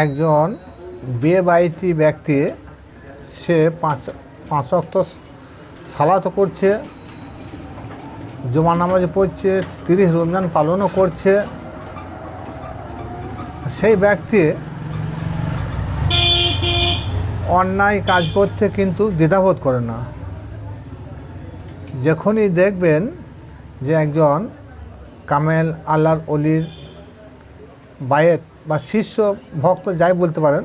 একজন বেবায়িতি ব্যক্তি সে পাঁচ ওয়াক্ত সালাত করছে, জুমা নামাজ পড়ছে, 30 রমজান পালনও করছে, সেই ব্যক্তি অন্যায় কাজ করতে কিন্তু দ্বিধাবোধ করে না। যখনই দেখবেন যে একজন কামেল আল্লাহর অলির বায়েত বা শিষ্য ভক্ত যাই বলতে পারেন,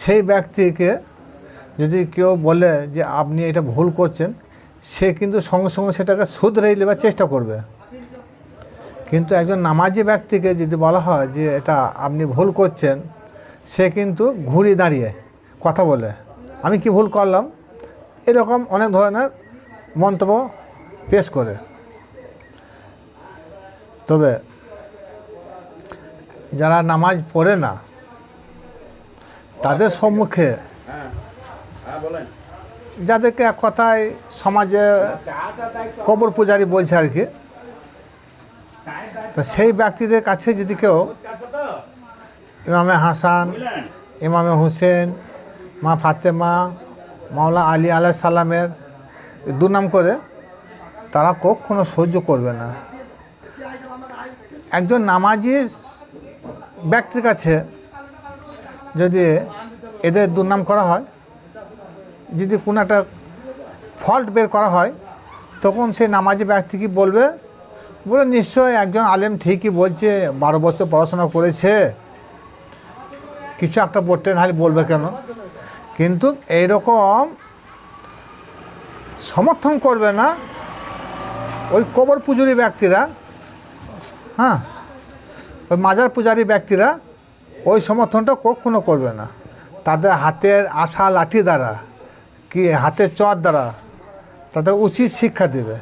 সেই ব্যক্তিকে যদি কেউ বলে যে আপনি এটা ভুল করছেন, সে কিন্তু সঙ্গে সঙ্গে সেটাকে শুধরে নেবার চেষ্টা করবে। কিন্তু একজন নামাজি ব্যক্তিকে যদি বলা হয় যে এটা আপনি ভুল করছেন, সে কিন্তু ঘুরে দাঁড়িয়ে কথা বলে আমি কি ভুল করলাম, এরকম অনেক ধরনের মন্তব্য পেশ করে। তবে যারা নামাজ পড়ে না তাদের সম্মুখে, যাদেরকে এক কথায় সমাজে কবর পূজারি বলছে আর কি, তো সেই ব্যক্তিদের কাছে যদি কেউ ইমামে হাসান, ইমামে হুসেন, মা ফাতেমা, মাওলা আলী আলাইহিস সালামের দুর্নাম করে, তারা কখনো সহ্য করবে না। একজন নামাজি ব্যক্তির কাছে যদি এদের দুর্নাম করা হয়, যদি কোনো একটা ফল্ট বের করা হয়, তখন সেই নামাজি ব্যক্তি কি বলবে, বলে নিশ্চয় একজন আলেম ঠিকই বলছে, 12 বছর পড়াশোনা করেছে, কিছু একটা পড়তে নাহলে বলবে কেন। কিন্তু এইরকম সমর্থন করবে না ওই কবর পূজারী ব্যক্তিরা, হ্যাঁ, ওই মাজার পূজারী ব্যক্তিরা ওই সমর্থনটা কখনো করবে না। তাদের হাতের আঠা লাঠি দ্বারা কি হাতের চর দ্বারা তাদের উচিত শিক্ষা দেবে।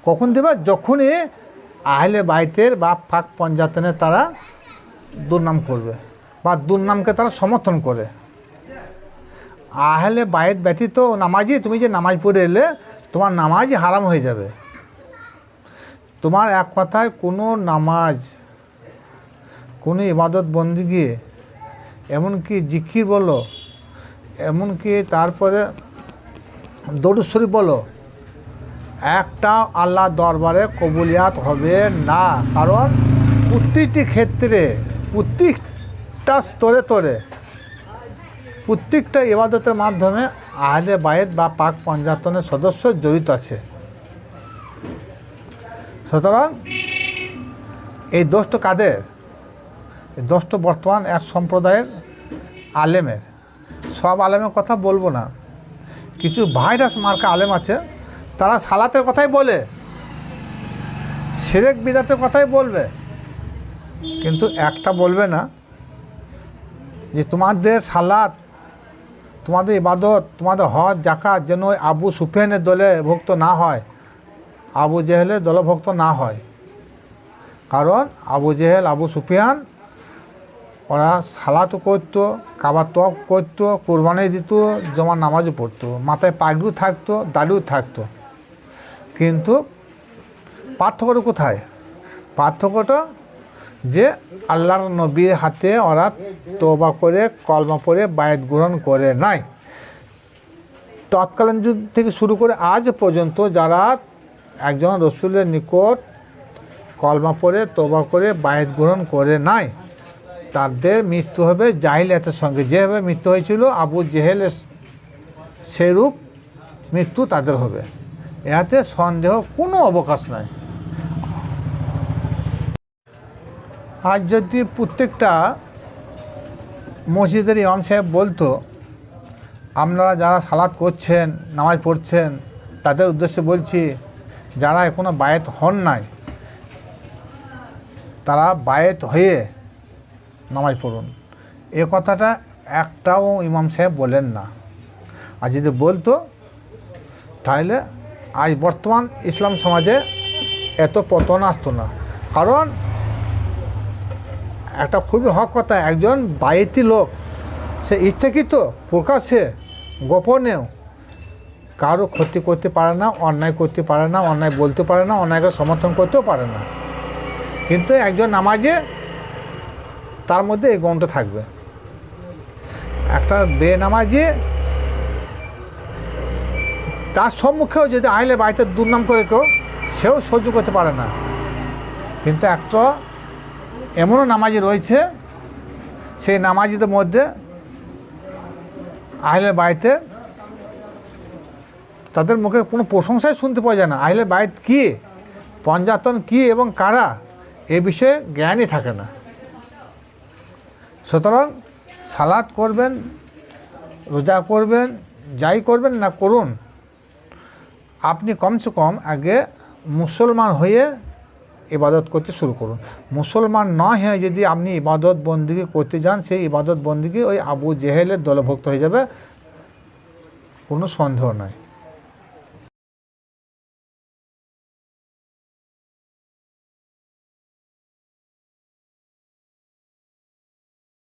কখন দেবে? যখনই আহলে বাইতের বা পাক পঞ্জাতনের তারা দুর্নাম করবে বা দুর্নামকে তারা সমর্থন করে। আহলে বাইত ব্যতীত নামাজি, তুমি যে নামাজ পড়ে এলে তোমার নামাজই হারাম হয়ে যাবে। তোমার এক কথায় কোনো নামাজ, কোনো ইবাদত বন্দিগি, এমনকি জিকির বলো, এমনকি তারপরে দরুদ শরীফ বলো, একটা আল্লাহ দরবারে কবুলিয়াত হবে না। কারণ প্রতিটি ক্ষেত্রে, প্রত্যেকটা স্তরে স্তরে, প্রত্যেকটা ইবাদতের মাধ্যমে আহলে বাইত বা পাক পঞ্জাতনের সদস্য জড়িত আছে। সুতরাং এই দোষটা কাদের? এই দোষটা বর্তমান এক সম্প্রদায়ের আলেমের। সব আলেমের কথা বলবো না, কিছু ভাইরাস মার্কা আলেম আছে, তারা সালাতের কথাই বলে, শিরক বিদাতের কথাই বলবে, কিন্তু একটা বলবে না যে তোমাদের সালাত, তোমাদের ইবাদত, তোমাদের হজ জাকাত যেন আবু সুফিয়ানের দলে ভুক্ত না হয়, আবু জেহেলের দলভুক্ত না হয়। কারণ আবু জেহেল, আবু সুফিয়ান ওরা সালাতও করতো, কাবার তওয়াফ করতো, কোরবানি দিত, জমার নামাজও পড়তো, মাথায় পাগড়িও থাকতো, দাড়িও থাকতো। কিন্তু পার্থক্যটা কোথায়? পার্থক্যটা যে আল্লাহর নবীর হাতে ওরা তওবা করে, কলমা পড়ে বায়াত গ্রহণ করে নাই। তৎকালীন যুগ থেকে শুরু করে আজ পর্যন্ত যারা একজন রসুলের নিকট কলমা পড়ে তওবা করে বায়াত গ্রহণ করে নাই, তাদের মৃত্যু হবে জাহিলিয়াতের সঙ্গে। যেভাবে মৃত্যু হয়েছিল আবু জেহেলের, সেরূপ মৃত্যু তাদের হবে, এতে সন্দেহ কোনো অবকাশ নাই। আজ যদি প্রত্যেকটা মসজিদের ইমাম সাহেব বলতো, আপনারা যারা সালাত করছেন, নামাজ পড়ছেন, তাদের উদ্দেশ্যে বলছি, যারা এখনও বায়েত হন নাই তারা বায়েত হয়ে নামাজ পড়ুন, এ কথাটা একটাও ইমাম সাহেব বলেন না। আর যদি বলতো তাহলে আজ বর্তমান ইসলাম সমাজে এত পতন আসতো না। কারণ একটা খুবই হক কথা, একজন বায়েতি লোক সে ইচ্ছাকৃত প্রকাশ্যে গোপনেও কারো ক্ষতি করতে পারে না, অন্যায় করতে পারে না, অন্যায় বলতে পারে না, অন্যায়কে সমর্থন করতেও পারে না। কিন্তু একজন নামাজে তার মধ্যে এই গুণটা থাকবে। একটা বেনামাজি তার সম্মুখেও যদি আহলে বাইতের দুর্নাম করে কেউ, সেও সহ্য করতে পারে না। কিন্তু একটা এমনও নামাজি রয়েছে, সেই নামাজিদের মধ্যে আহলে বাইতের তাদের মুখে কোনো প্রশংসাই শুনতে পাওয়া যায় না। আহলে বাইত কী, পঞ্জাতন কী এবং কারা, এ বিষয়ে জ্ঞানই থাকে না। সুতরাং সালাত করবেন, রোজা করবেন, যাই করবেন না করুন, আপনি কমসে কম আগে মুসলমান হয়ে ইবাদত করতে শুরু করুন। মুসলমান নয় হয়ে যদি আপনি ইবাদত বন্দিগি করতে যান, সেই ইবাদত বন্দিগি ওই আবু জেহেলের দলভুক্ত হয়ে যাবে, কোনো সন্দেহ নয়।